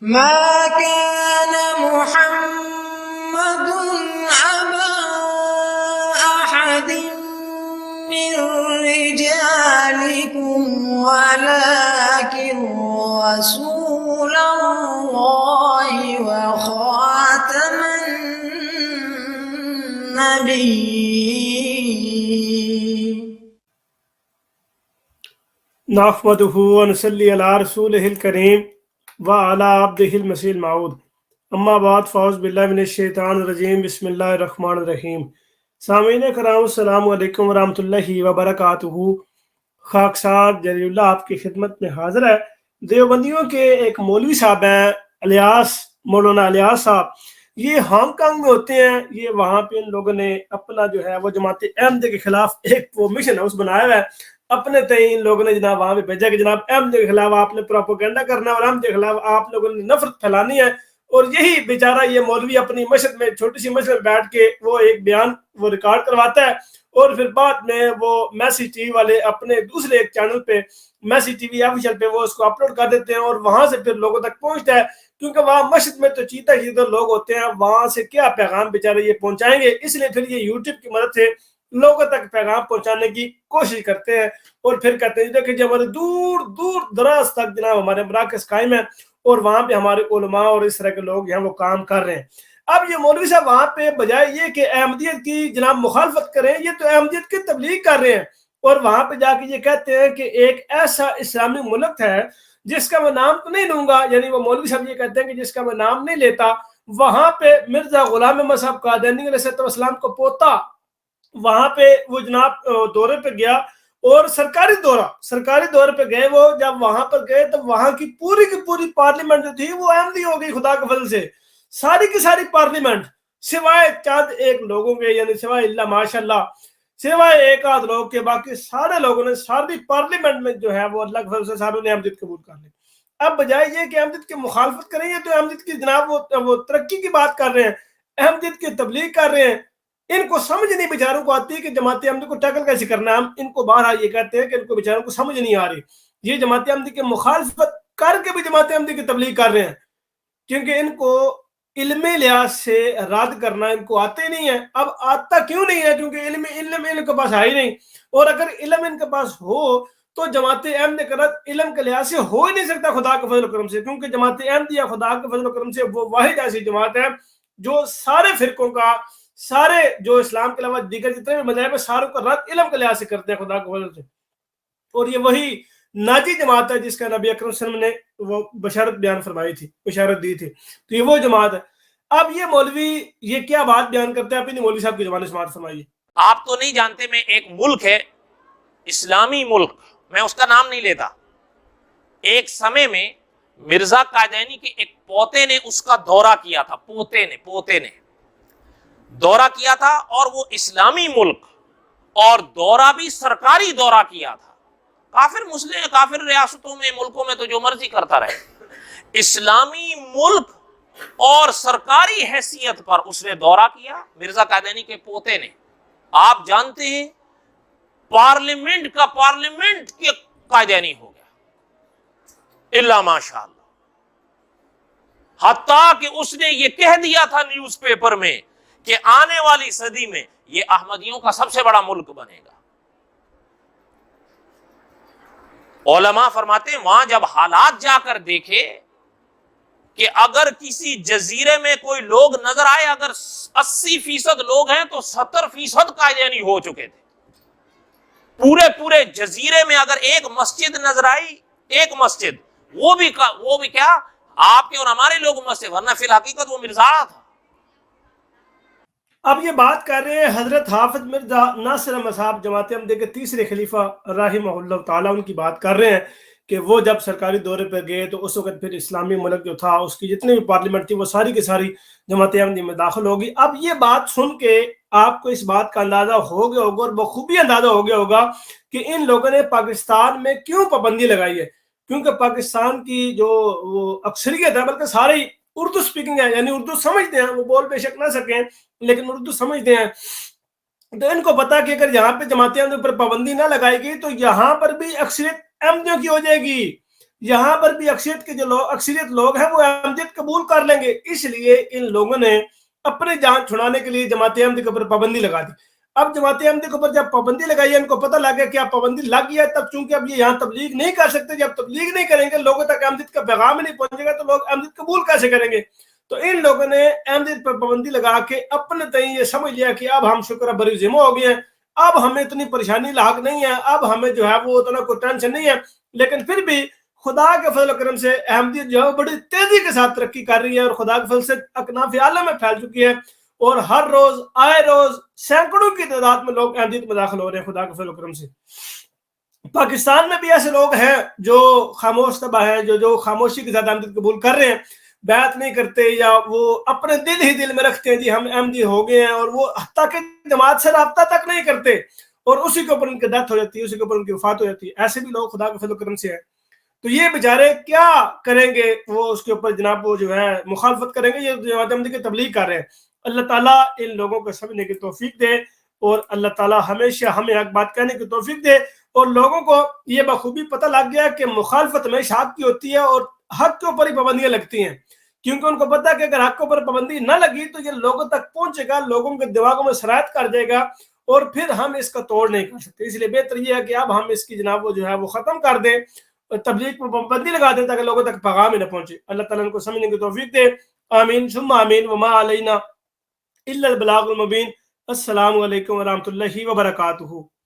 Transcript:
ما كان محمد أبا أحد من رجالكم ولكن رسول الله وخاتم النبيين. نحمده ونصلي على رسوله الكريم وعلى عبده المسيح الموعود. اما بعد فاعوذ باللہ من الشیطان الرجیم بسم اللہ الرحمن الرحیم. سامعین کرام السلام علیکم ورحمۃ اللہ وبرکاتہ. خاکسار جلیل اللہ آپ کی خدمت میں حاضر ہے. دیوبندیوں کے ایک مولوی صاحب ہیں مولانا الیاس صاحب. یہ ہانگ کانگ میں ہوتے ہیں. یہ وہاں پہ ان لوگوں نے اپنا جو ہے وہ جماعت احمدیہ کے خلاف ایک وہ مشن ہاؤس بنایا ہوا ہے. اپنے تئیں ان لوگوں نے جناب وہاں پہ بھیجا کہ جناب احمدیہ کے خلاف آپ نے پروپیگنڈا کرنا ہے اور احمدیہ کے خلاف آپ لوگوں نے نفرت پھیلانی ہے. اور یہی بیچارہ یہ مولوی اپنی مسجد میں چھوٹی سی مسجد میں بیٹھ کے وہ ایک بیان وہ ریکارڈ کرواتا ہے اور پھر بعد میں وہ میسی ٹی وی والے اپنے دوسرے ایک چینل پہ میسی ٹی وی آفیشل پہ وہ اس کو اپلوڈ کر دیتے ہیں اور وہاں سے پھر لوگوں تک پہنچتا ہے. کیونکہ وہاں مسجد میں تو چیتا لوگ ہوتے ہیں, وہاں سے کیا پیغام بیچارے یہ پہنچائیں گے, اس لیے پھر یہ یوٹیوب کی مدد سے لوگوں تک پیغام پہنچانے کی کوشش کرتے ہیں. اور پھر کہتے ہیں کہ جب ہمارے دور دور دراز تک جناب ہمارے مراکز قائم ہیں اور وہاں پہ ہمارے علماء اور اس طرح کے لوگ یہاں وہ کام کر رہے ہیں. اب یہ مولوی صاحب وہاں پہ بجائے یہ کہ احمدیت کی جناب مخالفت کریں, یہ تو احمدیت کی تبلیغ کر رہے ہیں اور وہاں پہ جا کے یہ کہتے ہیں کہ ایک ایسا اسلامی ملک ہے جس کا میں نام تو نہیں لوں گا, یعنی وہ مولوی صاحب یہ کہتے ہیں کہ جس کا میں نام نہیں لیتا, وہاں پہ مرزا غلام احمد صاحب قادیانی علیہ السلام کو پوتا وہاں پہ وہ جناب دورے پہ گیا اور سرکاری دورے پہ گئے. وہ جب وہاں پر گئے تو وہاں کی پوری پارلیمنٹ جو تھی وہ احمدی ہو گئی خدا کے فضل سے. ساری کی ساری پارلیمنٹ سوائے چند ایک لوگوں کے, یعنی سوائے اللہ ماشاء اللہ سوائے ایک آدھ لوگ کے, باقی سارے لوگوں نے ساری پارلیمنٹ میں جو ہے وہ اللہ کے فضل سے ساروں نے احمدیت قبول کر لی. اب بجائے یہ کہ احمدیت کی مخالفت کریں, یہ تو احمدیت کی جناب وہ ترقی کی بات کر رہے ہیں, احمدیت کی تبلیغ کر رہے ہیں. ان کو سمجھ نہیں بیچاروں کو آتی ہے کہ جماعت احمدیہ کو ٹیکل کیسے کرنا ہے. ہم ان کو باہر یہ کہتے ہیں کہ ان کو بیچاروں کو سمجھ نہیں آ رہی. یہ جماعت احمدیہ کی مخالفت کر کے بھی جماعت احمدیہ کی تبلیغ کر رہے ہیں, کیونکہ ان کو علمی لحاظ سے رد کرنا ان کو آتے نہیں ہے. اب آتا کیوں نہیں ہے؟ کیونکہ علم ان کے پاس ہے ہی نہیں, اور اگر علم ان کے پاس ہو تو جماعت احمدیہ کا رد علم کے لحاظ سے ہو ہی نہیں سکتا خدا کے فضل و کرم سے, کیونکہ جماعت احمدیہ خدا کے فضل و کرم سے وہ واحد ایسی جماعت ہے جو سارے فرقوں کا, سارے جو اسلام کے علاوہ دیگر جتنے بھی مذاہب ہیں ساروں کا رد علم کے لحاظ سے کرتے ہیں خدا کے فضل سے. اور یہ وہی ناجی جماعت ہے جس کا نبی اکرم صلی اللہ علیہ وسلم نے وہ بشارت بیان فرمائی تھی, بشارت دی تھی. تو یہ وہ جماعت ہے. اب یہ مولوی یہ کیا بات بیان کرتے ہیں, اپنی مولوی صاحب کی زبان سے سماعت فرمائیے. آپ تو نہیں جانتے, میں ایک ملک ہے اسلامی ملک, میں اس کا نام نہیں لیتا. ایک سمے میں مرزا قادیانی کے ایک پوتے نے اس کا دورہ کیا تھا, پوتے نے دورہ کیا تھا, اور وہ اسلامی ملک اور دورہ بھی سرکاری دورہ کیا تھا. کافر ریاستوں میں ملکوں میں تو جو مرضی کرتا رہے, اسلامی ملک اور سرکاری حیثیت پر اس نے دورہ کیا مرزا قادیانی کے پوتے نے. آپ جانتے ہیں پارلیمنٹ کے قادیانی ہو گیا اللہ ماشاء اللہ, حتیٰ کہ اس نے یہ کہہ دیا تھا نیوز پیپر میں کہ آنے والی صدی میں یہ احمدیوں کا سب سے بڑا ملک بنے گا. علماء فرماتے ہیں وہاں جب حالات جا کر دیکھے کہ اگر کسی جزیرے میں کوئی لوگ نظر آئے, اگر 80% لوگ ہیں تو 70% قادیانی ہو چکے تھے. پورے جزیرے میں اگر ایک مسجد نظر آئی, ایک مسجد, وہ بھی کیا آپ کے اور ہمارے لوگ مسجد, ورنہ فی الحقیقت وہ مرزا تھا. اب یہ بات کر رہے ہیں حضرت حافظ مرزا ناصر احمد صاحب جماعت احمدیہ کے تیسرے خلیفہ رحمہ اللہ تعالیٰ, ان کی بات کر رہے ہیں کہ وہ جب سرکاری دورے پہ گئے تو اس وقت پھر اسلامی ملک جو تھا اس کی جتنی بھی پارلیمنٹ تھی وہ ساری کی ساری جماعت احمدیہ میں داخل ہوگی. اب یہ بات سن کے آپ کو اس بات کا اندازہ ہو گیا ہوگا اور بخوبی اندازہ ہو گیا ہوگا کہ ان لوگوں نے پاکستان میں کیوں پابندی لگائی ہے. کیونکہ پاکستان کی جو وہ اکثریت ہے, بلکہ سارے اردو سپیکنگ ہے, یعنی اردو سمجھتے ہیں, وہ بول بے شک نہ سکیں لیکن اردو سمجھتے ہیں. تو ان کو پتا کہ اگر یہاں پہ جماعت احمدیہ پر پابندی نہ لگائے گی تو یہاں پر بھی اکثریت احمدیوں کی ہو جائے گی. یہاں پر بھی اکثریت لوگ ہیں وہ احمدیت قبول کر لیں گے، اس لیے ان لوگوں نے اپنی جان چھڑانے کے لیے جماعت احمدی کے اوپر پابندی لگا دی۔ اب جماعت احمدی کے اوپر جب پابندی لگائی ہے، ان کو پتہ لگ گیا کہ اب پابندی لگ گیا ہے، تب چونکہ اب یہ یہاں تبلیغ نہیں کر سکتے، جب تبلیغ نہیں کریں گے لوگوں تک احمدیت کا پیغام نہیں پہنچے گا تو لوگ احمدیت قبول کیسے کریں گے؟ تو ان لوگوں نے احمدیت پر پابندی لگا کے اپنے تئیں یہ سمجھ لیا کہ اب ہم شکر بری ذمہ ہو گئے ہیں، اب ہمیں اتنی پریشانی لاحق نہیں ہے، اب ہمیں جو ہے وہ اتنا کوئی ٹینشن نہیں ہے۔ لیکن پھر بھی خدا کے فضل و کرم سے احمدیت جو ہے بڑی تیزی کے ساتھ ترقی کر رہی ہے اور خدا کے فضل سے اکناف عالم میں پھیل چکی ہے، اور ہر روز آئے روز سینکڑوں کی تعداد میں لوگ احمدیت میں داخل ہو رہے ہیں خدا کے فضل و کرم سے۔ پاکستان میں بھی ایسے لوگ ہیں جو خاموش طبع ہیں، جو خاموشی کے ساتھ احمدیت قبول کر رہے ہیں، بیعت نہیں کرتے، یا وہ اپنے دل ہی دل میں رکھتے ہیں جی ہم احمدی ہو گئے ہیں، اور وہ حتیٰ کہ جماعت سے رابطہ تک نہیں کرتے، اور اسی کے اوپر ان کی ڈیتھ ہو جاتی ہے، اسی کے اوپر ان کی وفات ہو جاتی ہے۔ ایسے بھی لوگ خدا کے فضل و کرم سے ہیں، تو یہ بیچارے کیا کریں گے؟ وہ اس کے اوپر جناب وہ جو ہے مخالفت کریں گے، یہ جماعت احمدی کی تبلیغ کر رہے ہیں۔ اللہ تعالیٰ ان لوگوں کو سمجھنے کی توفیق دے، اور اللہ تعالیٰ ہمیشہ ہمیں حق بات کہنے کی توفیق دے، اور لوگوں کو یہ بخوبی پتہ لگ گیا کہ مخالفت ہمیشہ حق کی ہوتی ہے اور حق کے اوپر ہی پابندیاں لگتی ہیں، کیونکہ ان کو پتہ ہے کہ اگر حق کے اوپر پابندی نہ لگی تو یہ لوگوں تک پہنچے گا، لوگوں کے دماغوں میں سرایت کر جائے گا، اور پھر ہم اس کا توڑ نہیں کر سکتے۔ اس لیے بہتر یہ ہے کہ اب ہم اس کی جناب وہ جو ہے وہ ختم کر دیں، تبلیغ پر پابندی لگا دیں تاکہ لوگوں تک پیغام ہی نہ پہنچے۔ اللہ تعالیٰ ان کو سمجھنے کی توفیق دے، آمین ثم آمین، وما علینا الا البلاغ المبین۔ السلام علیکم ورحمۃ اللہ وبرکاتہ۔